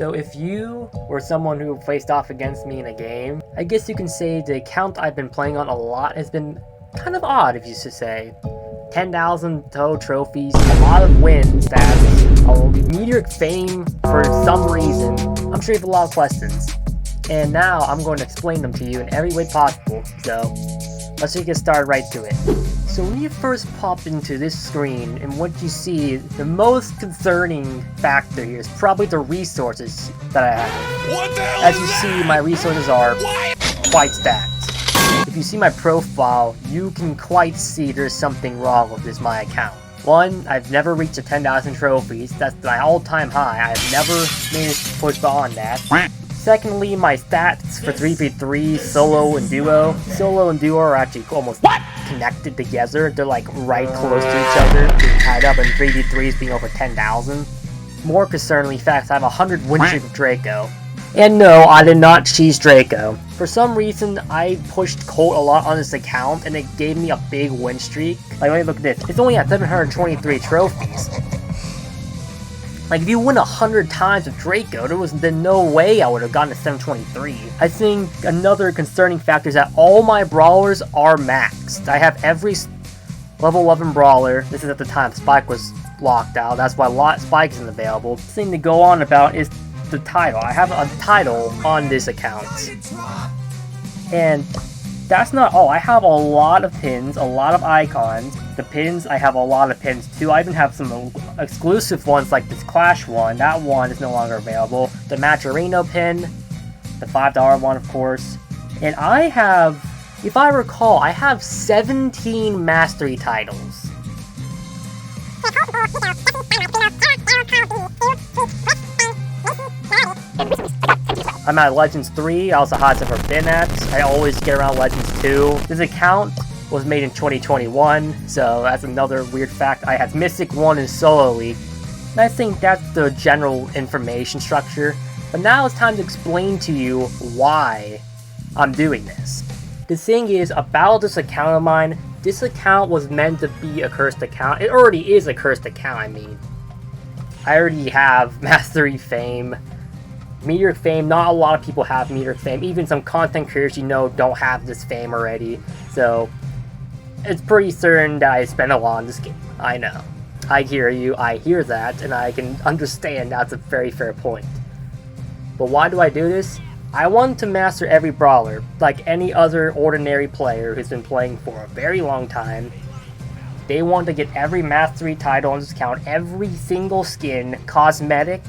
So if you were someone who faced off against me in a game, I guess you can say the account I've been playing on a lot has been kind of odd, if you should say. 10,000 total trophies, a lot of win stats, a meteoric fame for some reason. I'm sure you have a lot of questions. And now I'm going to explain them to you in every way possible, so let's just get started right to it. So when you first pop into this screen, and what you see, the most concerning factor here is probably the resources that I have. What the hell As you see, my resources are quite stacked. If you see my profile, you can quite see there's something wrong with my account. One, I've never reached the 10,000 trophies. That's my all-time high. I've never managed to push beyond that. Secondly, my stats for 3v3, solo, and duo. Solo and duo are actually almost connected together. They're like right close to each other, being tied up, and 3v3s being over 10,000. More concerningly, facts, I have 100 win streak with Draco. And no, I did not cheese Draco. For some reason, I pushed Colt a lot on this account, and it gave me a big win streak. Like, let me look at this. It's only at 723 trophies. Like, if you win 100 times with Draco, there was no way I would have gotten to 723. I think another concerning factor is that all my brawlers are maxed. I have every level 11 brawler. This is at the time Spike was locked out. That's why Spike isn't available. The thing to go on about is the title. I have a title on this account. And that's not all. I have a lot of pins, a lot of icons. The pins, I have a lot of pins too. I even have some exclusive ones like this Clash one. That one is no longer available. The Matcherino pin, the $5 one of course. And I have, if I recall, I have 17 mastery titles. I'm at Legends 3, I also have never been at. I always get around Legends 2. This account was made in 2021, so that's another weird fact. I have Mythic 1 in Solo League, and I think that's the general information structure. But now it's time to explain to you why I'm doing this. The thing is, about this account of mine, this account was meant to be a cursed account. It already is a cursed account, I mean. I already have Mastery Fame, Meteoric Fame. Not a lot of people have Meteoric Fame. Even some content creators you know don't have this fame already. So it's pretty certain that I spent a lot on this game. I know. I hear you, I hear that, and I can understand that's a very fair point. But why do I do this? I want to master every brawler, like any other ordinary player who's been playing for a very long time. They want to get every mastery title on this account, every single skin, cosmetic,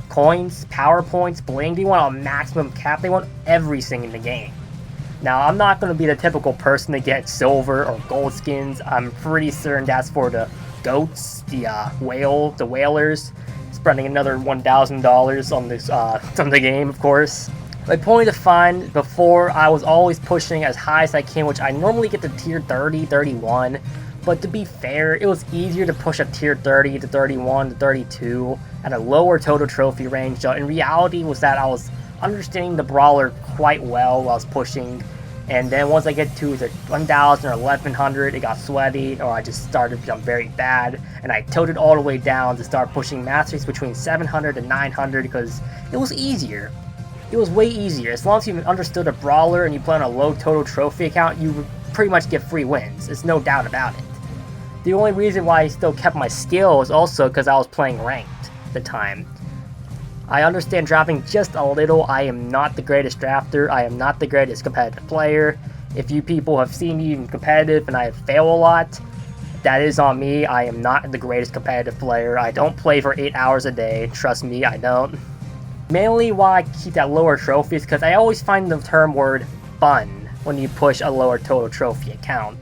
coins, power points, bling. They want a maximum cap. They want everything in the game. Now, I'm not going to be the typical person to get silver or gold skins. I'm pretty certain that's for the goats, the whalers, spending another $1,000 on this on the game, of course. My point to find before, I was always pushing as high as I can, which I normally get to tier 30, 31. But to be fair, it was easier to push a tier 30 to 31 to 32 at a lower total trophy range. So in reality was that I was understanding the brawler quite well while I was pushing. And then once I get to the 1,000 or 1,100, it got sweaty, or I just started to become very bad. And I tilted all the way down to start pushing masteries between 700 and 900 because it was easier. It was way easier. As long as you understood a brawler and you play on a low total trophy account, you would pretty much get free wins. There's no doubt about it. The only reason why I still kept my skill is also because I was playing ranked at the time. I understand drafting just a little. I am not the greatest drafter. I am not the greatest competitive player. If you people have seen me in competitive and I fail a lot, that is on me. I am not the greatest competitive player. I don't play for 8 hours a day. Trust me, I don't. Mainly why I keep that lower trophy is because I always find the term word fun when you push a lower total trophy account.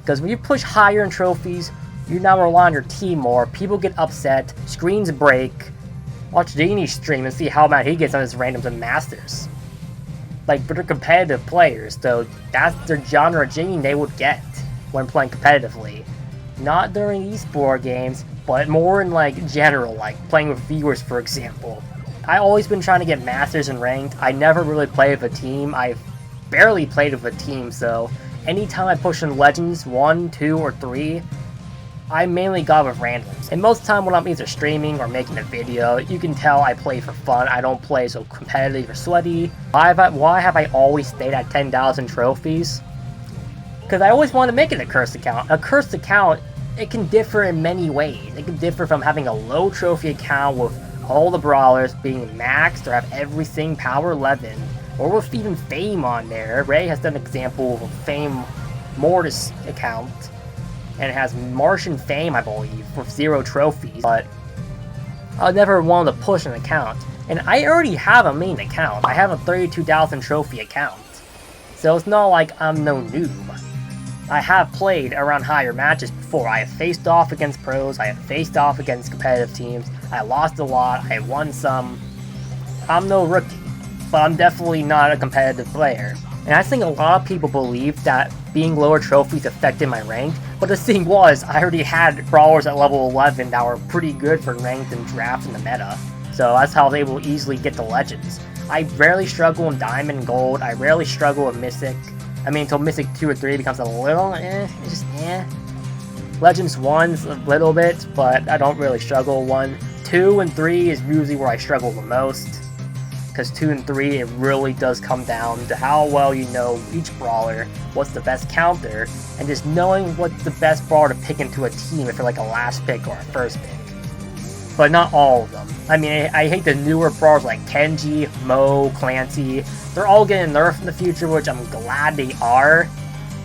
Because when you push higher in trophies, you now rely on your team more, people get upset, screens break. Watch Genie's stream and see how mad he gets on his randoms and masters. Like, but they're competitive players, so that's their genre of Genie they would get when playing competitively. Not during esport games, but more in like general, like playing with viewers for example. I've always been trying to get masters and ranked. I never really played with a team. I've barely played with a team, so anytime I push in Legends 1, 2, or 3, I mainly got with randoms. And most of the time when I'm either streaming or making a video, you can tell I play for fun. I don't play so competitive or sweaty. Why have I always stayed at 10,000 trophies? Because I always wanted to make it a cursed account. A cursed account, it can differ in many ways. It can differ from having a low trophy account with all the brawlers being maxed or have everything power 11. Or with even Fame on there. Ray has done an example of a Fame Mortis account. And it has Martian Fame, I believe, with 0 trophies. But I never wanted to push an account. And I already have a main account. I have a 32,000 trophy account. So it's not like I'm no noob. I have played around higher matches before. I have faced off against pros. I have faced off against competitive teams. I lost a lot. I won some. I'm no rookie. But I'm definitely not a competitive player. And I think a lot of people believe that being lower trophies affected my rank, but the thing was, I already had brawlers at level 11 that were pretty good for ranked and draft in the meta. So that's how I was able to easily get the legends. I rarely struggle in diamond and gold. I rarely struggle with mythic. I mean, until mythic 2 or 3 becomes a little it's just Legends 1's a little bit, but I don't really struggle 1. 2 and 3 is usually where I struggle the most. Because 2 and 3, it really does come down to how well you know each brawler, what's the best counter, and just knowing what's the best brawler to pick into a team if you're like a last pick or a first pick. But not all of them. I mean, I hate the newer brawlers like Kenji, Mo, Clancy. They're all getting nerfed in the future, which I'm glad they are.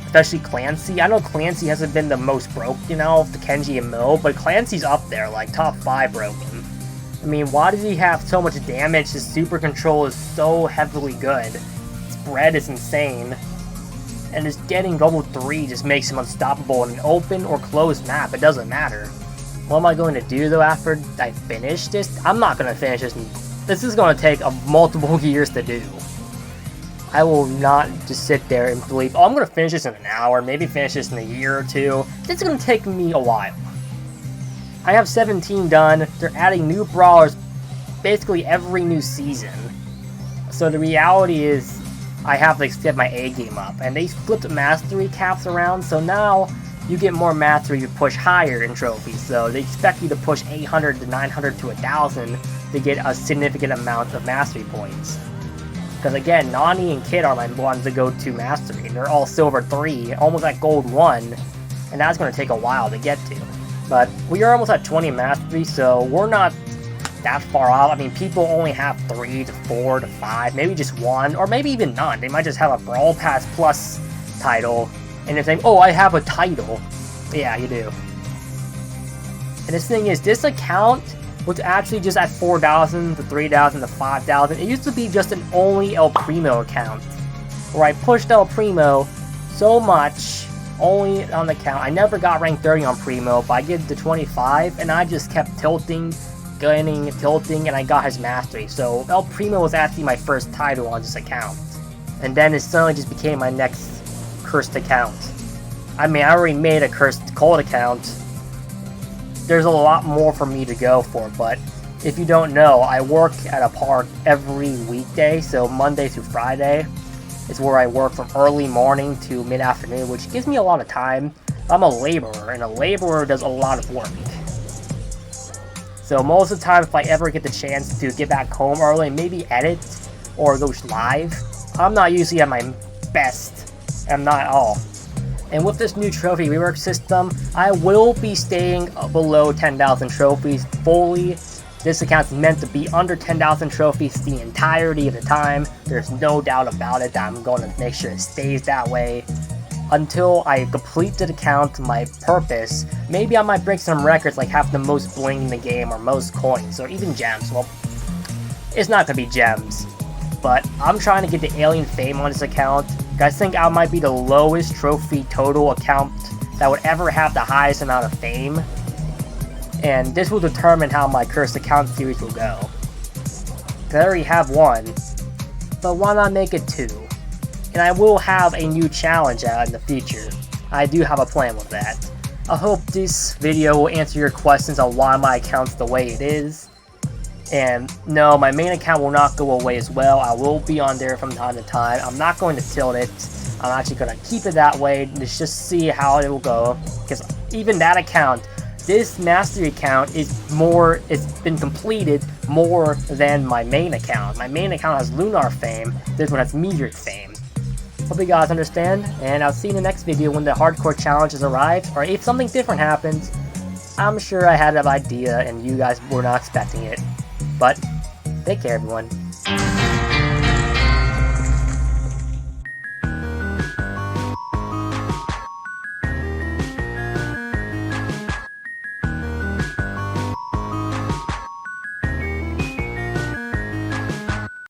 Especially Clancy. I know Clancy hasn't been the most broken of the Kenji and Mo, but Clancy's up there, like top 5 broken. I mean, why does he have so much damage? His super control is so heavily good. Spread is insane. And just getting level 3 just makes him unstoppable in an open or closed map. It doesn't matter. What am I going to do though after I finish this? I'm not going to finish this. This is going to take multiple years to do. I will not just sit there and believe, oh, I'm going to finish this in an hour, maybe finish this in a year or 2. This is going to take me a while. I have 17 done. They're adding new brawlers basically every new season. So the reality is I have to step my A game up. And they flipped mastery caps around, so now you get more mastery to push higher in trophies. So they expect you to push 800 to 900 to 1,000 to get a significant amount of mastery points. Because again, Nani and Kid are my ones to go to mastery. They're all silver 3, almost at gold 1. And that's going to take a while to get to. But we are almost at 20 mastery, so we're not that far off. I mean, people only have 3 to 4 to 5, maybe just 1, or maybe even none. They might just have a Brawl Pass Plus title, and they're saying, oh, I have a title. Yeah, you do. And this thing is, this account was actually just at 4,000 to 3,000 to 5,000. It used to be just an only El Primo account, where I pushed El Primo so much, only on the count. I never got rank 30 on Primo, but I get to 25, and I just kept tilting, tilting, and I got his mastery. So El Primo was actually my first title on this account. And then it suddenly just became my next cursed account. I mean, I already made a cursed cold account. There's a lot more for me to go for, but if you don't know, I work at a park every weekday, so Monday through Friday is where I work from early morning to mid-afternoon, which gives me a lot of time. I'm a laborer, and a laborer does a lot of work. So most of the time, if I ever get the chance to get back home early and maybe edit or go live, I'm not usually at my best. I'm not at all. And with this new trophy rework system, I will be staying below 10,000 trophies fully. This account's meant to be under 10,000 trophies the entirety of the time. There's no doubt about it that I'm going to make sure it stays that way until I complete the account to my purpose. Maybe I might break some records like having the most bling in the game or most coins or even gems. Well, it's not going to be gems, but I'm trying to get the alien fame on this account. I think I might be the lowest trophy total account that would ever have the highest amount of fame. And this will determine how my cursed account series will go. I already have 1, but why not make it 2? And I will have a new challenge out in the future. I do have a plan with that. I hope this video will answer your questions on why my account's the way it is. And no, my main account will not go away as well. I will be on there from time to time. I'm not going to tilt it. I'm actually going to keep it that way. Let's just see how it will go. Because even that account this mastery account is more, it's been completed more than my main account. My main account has Lunar fame, this one has Meteoric fame. Hope you guys understand, and I'll see you in the next video when the hardcore challenges arrive, or if something different happens. I'm sure I had an idea and you guys were not expecting it. But, take care everyone.